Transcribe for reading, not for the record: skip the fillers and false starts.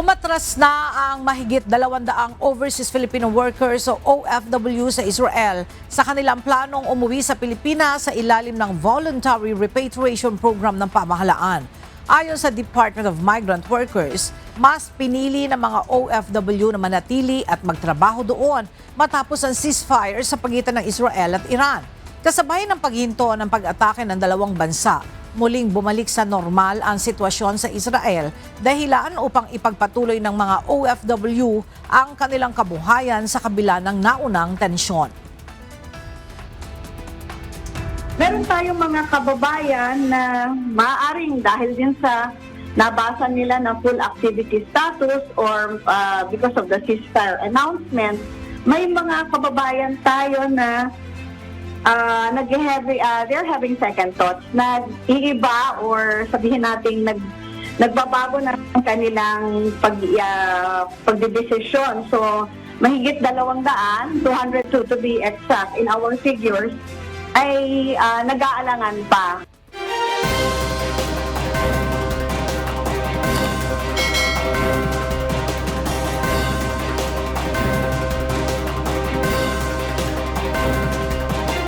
Umatras na ang mahigit 200 overseas Filipino workers o OFW sa Israel sa kanilang planong umuwi sa Pilipinas sa ilalim ng Voluntary Repatriation Program ng pamahalaan. Ayon sa Department of Migrant Workers, mas pinili ng mga OFW na manatili at magtrabaho doon matapos ang ceasefire sa pagitan ng Israel at Iran. Kasabay ng paghinto ng pag-atake ng dalawang bansa, muling bumalik sa normal ang sitwasyon sa Israel dahilan upang ipagpatuloy ng mga OFW ang kanilang kabuhayan sa kabila ng naunang tensyon. Meron tayong mga kababayan na maaaring dahil din sa nabasa nila ng full activity status or because of the ceasefire announcement, may mga kababayan tayo na they're having second thoughts na iiba or sabihin natin nagbabago na ang kanilang pagdedesisyon. So, mahigit 200, 202 to be exact in our figures, ay nag-aalangan pa.